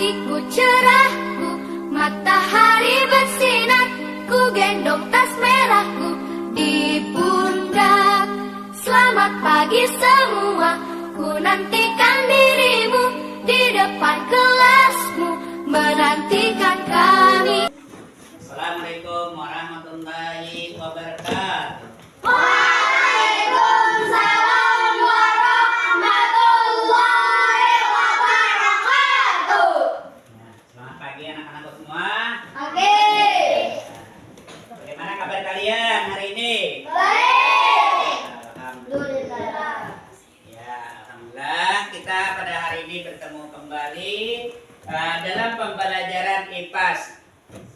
pagiku cerahku, matahari bersinar, ku gendong tas merahku di pundak. Selamat pagi semua, ku nantikan dirimu di depan kelasmu, menantikan kami. Assalamualaikum warahmatullahi wabarakatuh. Waalaikumsalam warahmatullahi wabarakatuh. Selamat pagi anak-anakku semua. Oke. Bagaimana kabar kalian hari ini? Baik. Alhamdulillah. Ya, alhamdulillah kita pada hari ini bertemu kembali dalam pembelajaran IPAS.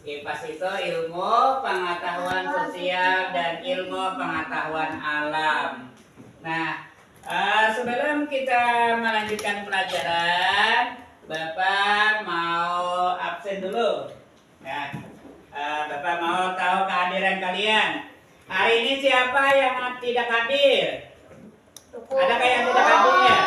IPAS itu ilmu pengetahuan sosial dan ilmu pengetahuan alam. Nah, sebelum kita melanjutkan pelajaran, Bapak mau absen dulu. Nah, Bapak mau tahu kehadiran kalian. Hari ini siapa yang tidak hadir? Adakah yang tidak hadir ya?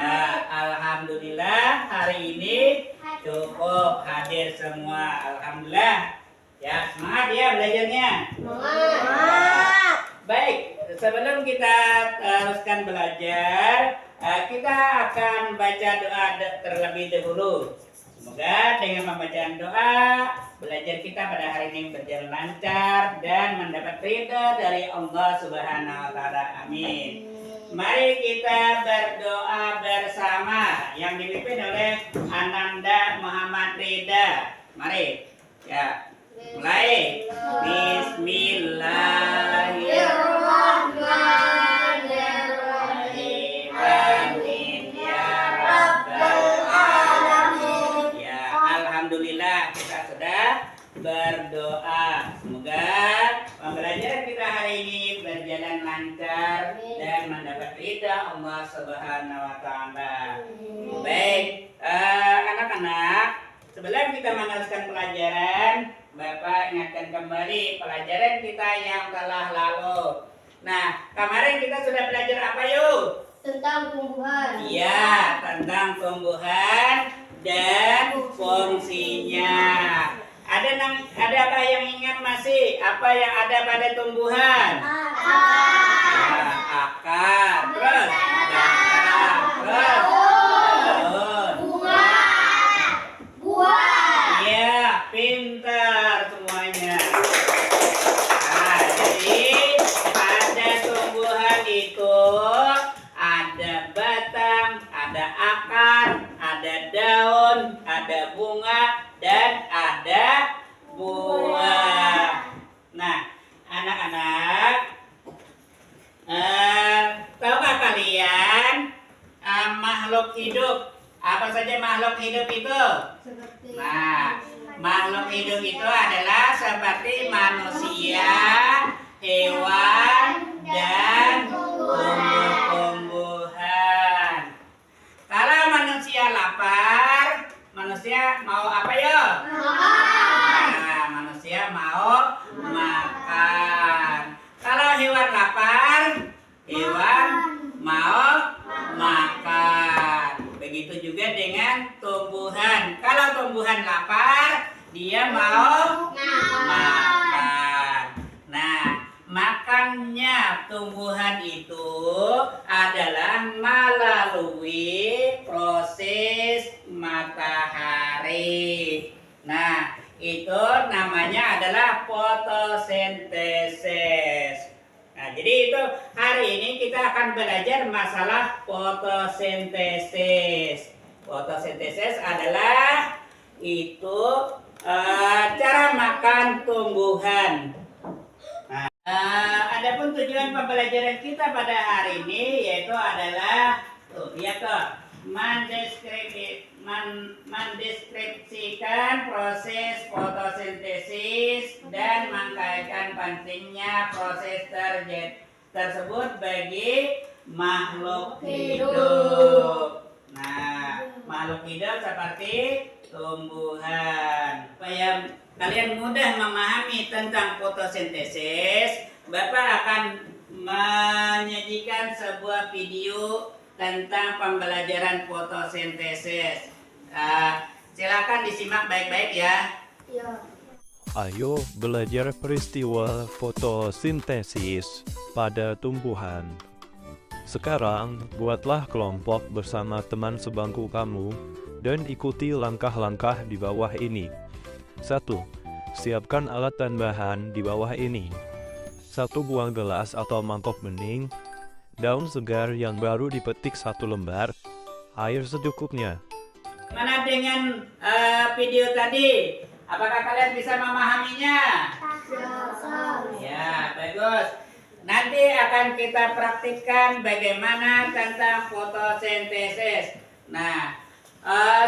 Ya, alhamdulillah hari ini cukup hadir semua. Alhamdulillah. Ya, semangat ya belajarnya. Semangat. Baik, sebelum kita teruskan belajar, kita akan baca doa terlebih dahulu. Semoga dengan pembacaan doa, belajar kita pada hari ini berjalan lancar dan mendapat ridha dari Allah Subhanahu wa taala. Amin. Mari kita berdoa bersama yang dipimpin oleh Ananda Muhammad Rida. Mari. Ya. Mulai. Bismillahirrahmanirrahim. Amin ya rabbal alamin. Ya, alhamdulillah kita sudah berdoa. Semoga pembelajaran kita hari ini berjalan lancar dan mendapat ridha Allah Subhanahu wa taala. Baik, anak-anak, sebelum kita meneruskan pelajaran, Bapak ingatkan kembali pelajaran kita yang telah lalu. Nah, kemarin kita sudah belajar apa yuk? Tentang tumbuhan. Iya, tentang tumbuhan dan fungsinya. Adakah yang ingat masih apa yang ada pada tumbuhan? Ya, akar, terus batang, terus daun. Buah. Iya, pintar semuanya. Nah, jadi pada tumbuhan itu ada batang, ada akar, ada daun, ada bunga, dan ada buah. Nah, anak-anak, tahukah kalian makhluk hidup? Apa saja makhluk hidup itu? Nah, makhluk hidup itu adalah seperti manusia, hewan, dan tumbuh-tumbuhan. Kalau manusia lapar, manusia mau apa ya? Nah, manusia mau makan. Kalau hewan lapar, hewan mau makan. Begitu juga dengan tumbuhan. Kalau tumbuhan lapar, dia mau makan. Nah, makannya tumbuhan itu adalah melalui proses matahari. Nah, itu namanya adalah fotosintesis. Nah, jadi itu hari ini kita akan belajar masalah fotosintesis. Fotosintesis adalah itu cara makan tumbuhan. Nah, adapun tujuan pembelajaran kita pada hari ini yaitu adalah lihat tuh, mendeskripsikan proses fotosintesis dan mengkaitkan pentingnya proses tersebut bagi makhluk hidup. Nah, makhluk hidup seperti tumbuhan. Supaya kalian mudah memahami tentang fotosintesis, Bapak akan menyajikan sebuah video tentang pembelajaran fotosintesis. Silakan disimak baik-baik ya. Ya. Ayo belajar peristiwa fotosintesis pada tumbuhan. Sekarang, buatlah kelompok bersama teman sebangku kamu dan ikuti langkah-langkah di bawah ini. 1. Siapkan alat dan bahan di bawah ini. 1 buah gelas atau mangkok bening, daun segar yang baru dipetik 1 lembar, air secukupnya. Mana dengan video tadi? Apakah kalian bisa memahaminya? Ya, bagus. Nanti akan kita praktikkan bagaimana tentang fotosintesis. Nah,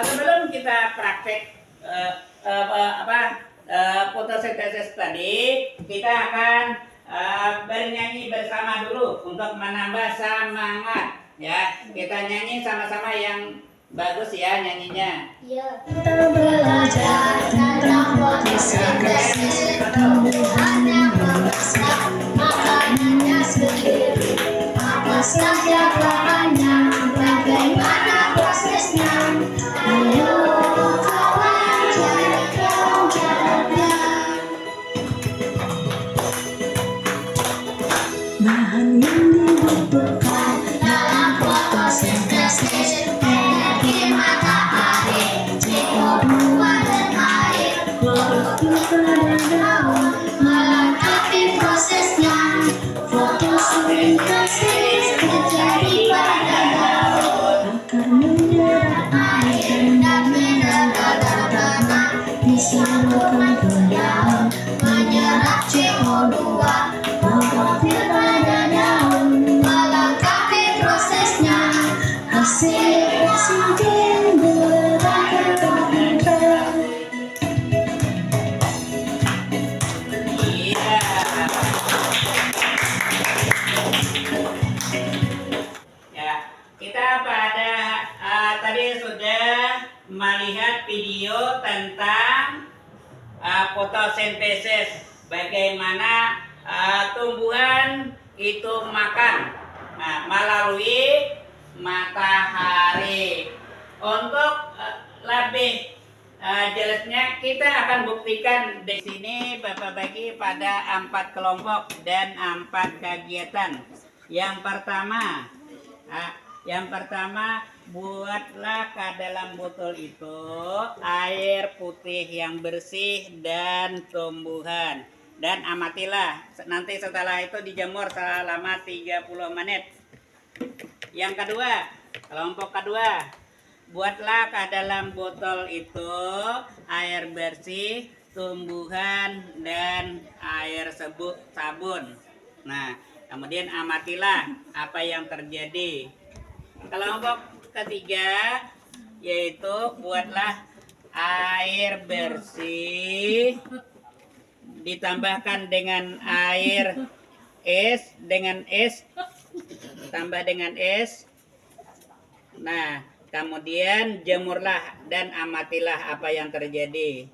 sebelum kita praktek fotosintesis tadi, kita akan bernyanyi bersama dulu untuk menambah semangat. Ya, kita nyanyi sama-sama yang bagus ya nyanyinya. Ya. Belajar tentang fotosintesis tumbuhan yang membesar, makanannya sendiri. Apa saja bahannya, bagaimana prosesnya? Ayo kawan cari tahu jawabannya. Bahan yang dibutuhkan dalam fotosintesis: energi matahari, CO2 dan air. Klorofil pada daun melengkapi prosesnya. Fotosintesis terjadi pada daun. Akar menyerap air dan mineral dalam tanah, disalurkan ke daun, menyerap CO2. Klorofil pada daun melengkapi prosesnya. Hasil oksigen berantar terbentuk. Iya. Ya, kita pada tadi sudah melihat video tentang fotosintesis, bagaimana tumbuhan itu makan melalui matahari. Untuk lebih jelasnya kita akan buktikan di sini Bapak bagi pada 4 kelompok dan 4 kegiatan. Yang pertama, buatlah ke dalam botol itu air putih yang bersih dan tumbuhan, dan amatilah. Nanti setelah itu dijemur selama 30 menit. Yang kedua, kelompok kedua, buatlah ke dalam botol itu air bersih, tumbuhan, dan air sabun. Nah, kemudian amatilah apa yang terjadi. Kelompok ketiga, yaitu buatlah air bersih ditambahkan dengan air es, tambah dengan es. Nah, kemudian jemurlah dan amatilah apa yang terjadi.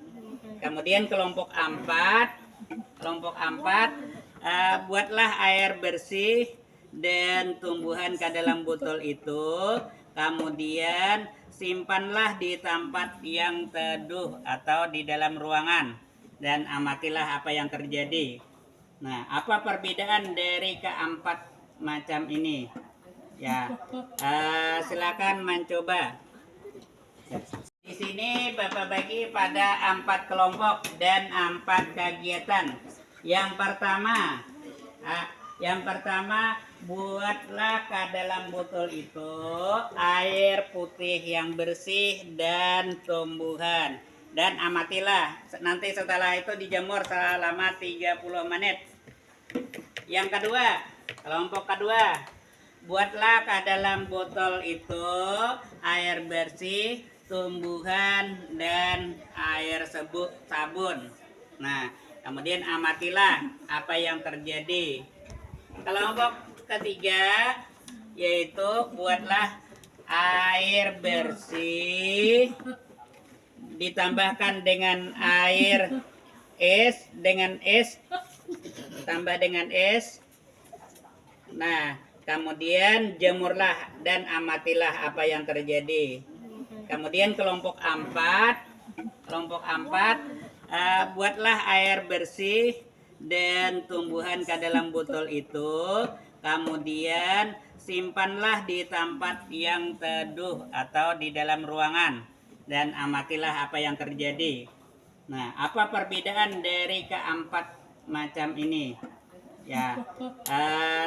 Kemudian kelompok 4, buatlah air bersih dan tumbuhan ke dalam botol itu, kemudian simpanlah di tempat yang teduh atau di dalam ruangan, dan amatilah apa yang terjadi. Nah, apa perbedaan dari keempat macam ini? Ya, silakan mencoba. Di sini Bapak bagi pada 4 kelompok dan 4 kegiatan. Yang pertama, buatlah ke dalam botol itu air putih yang bersih dan tumbuhan, dan amatilah. Nanti setelah itu dijemur selama 30 menit. Yang kedua, kelompok kedua, buatlah ke dalam botol itu air bersih, tumbuhan, dan air sabun. Nah, kemudian amatilah apa yang terjadi. Kelompok ketiga, yaitu buatlah air bersih ditambahkan dengan air es, tambah dengan es. Nah, kemudian jemurlah dan amatilah apa yang terjadi. Kemudian kelompok 4, buatlah air bersih dan tumbuhan ke dalam botol itu. Kemudian simpanlah di tempat yang teduh atau di dalam ruangan dan amatilah apa yang terjadi. Nah, apa perbedaan dari keempat macam ini? Ya,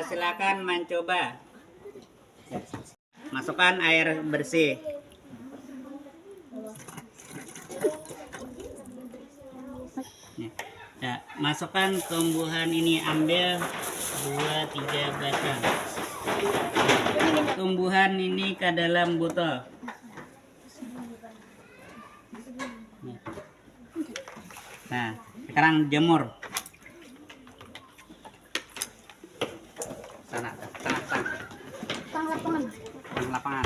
silakan mencoba. Masukkan air bersih. Ya, masukkan tumbuhan ini, ambil 2-3 batang. Tumbuhan ini ke dalam botol. Nah, sekarang jemur. Sana. Lapangan.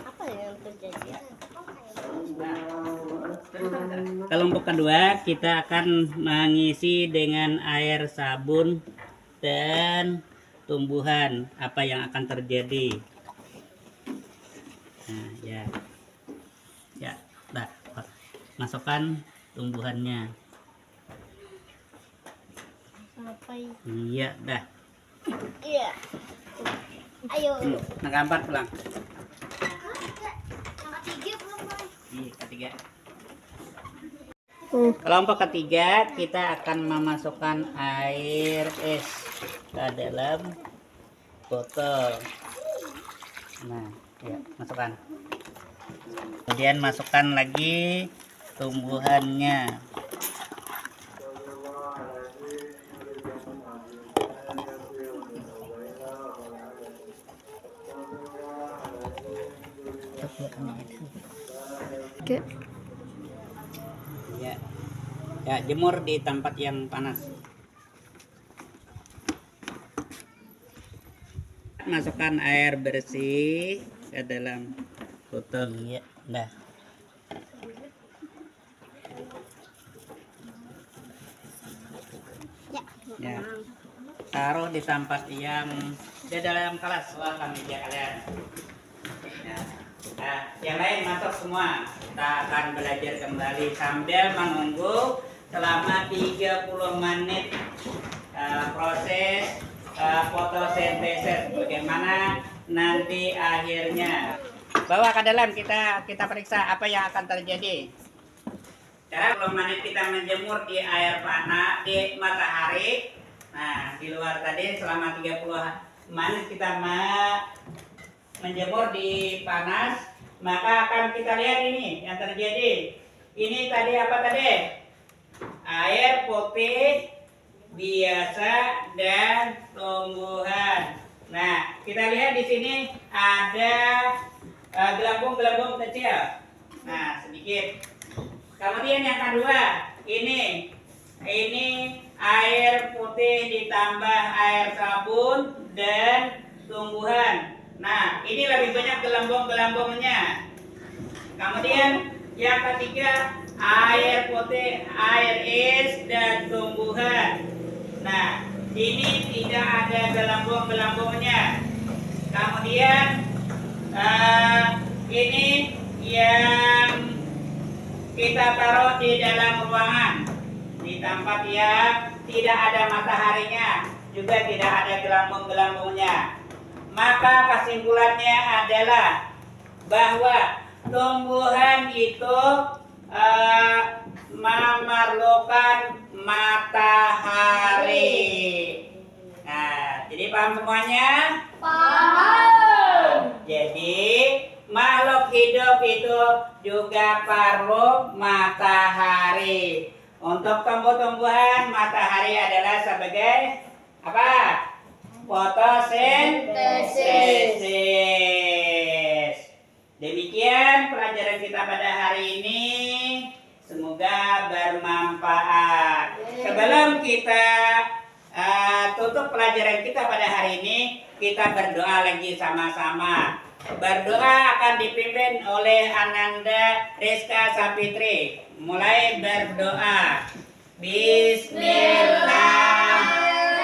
Apa yang terjadi? Kelompok kedua kita akan mengisi dengan air sabun dan tumbuhan. Apa yang akan terjadi? Nah, ya. Nah, masukkan tumbuhannya. Sampai. Iya, dah. Iya. Ayo. Ngegambar pulang. Yang ketiga belum. Iya, ketiga. Kelompok ketiga kita akan memasukkan air es ke dalam botol. Nah, ya, masukkan. Kemudian masukkan lagi tumbuhannya. Oke. Ya, jemur di tempat yang panas. Masukkan air bersih ke dalam botol. Ya, dah. Ya. Taruh di tempat yang di dalam kelas meja kalian. Ya. Nah, yang lain masuk semua. Kita akan belajar kembali sambil menunggu selama 30 menit proses fotosintesis. Bagaimana nanti akhirnya. Bawa ke dalam, kita periksa apa yang akan terjadi. Cara 10 menit kita menjemur di air panas, di matahari. Nah, di luar tadi selama 30 menit kita menjemur di panas, maka akan kita lihat ini yang terjadi. Ini tadi apa tadi? Air putih biasa dan tumbuhan. Nah, kita lihat di sini ada gelembung-gelembung kecil. Nah, sedikit. Kemudian yang kedua, ini air putih ditambah air sabun dan tumbuhan. Nah, ini lebih banyak gelembung-gelembungnya. Kemudian yang ketiga, air putih, air es dan tumbuhan. Nah, ini tidak ada gelembung-gelembungnya. Kemudian ini yang kita taruh di dalam ruangan, di tempat yang tidak ada mataharinya, juga tidak ada gelembung-gelembungnya. Maka kesimpulannya adalah bahwa tumbuhan itu memerlukan matahari. Nah, jadi paham semuanya? Paham. Jadi makhluk hidup itu juga perlu matahari. Untuk tumbuh-tumbuhan, matahari adalah sebagai apa? Fotosintesis. Demikian pelajaran kita pada hari ini. Semoga bermanfaat. Sebelum kita tutup pelajaran kita pada hari ini, kita berdoa lagi sama-sama. Berdoa akan dipimpin oleh Ananda Rizka Sapitri. Mulai berdoa. Bismillahirrahmanirrahim.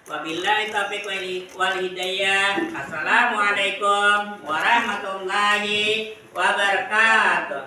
Wabillahi taufiq wal hidayah. Assalamualaikum warahmatullahi wabarakatuh.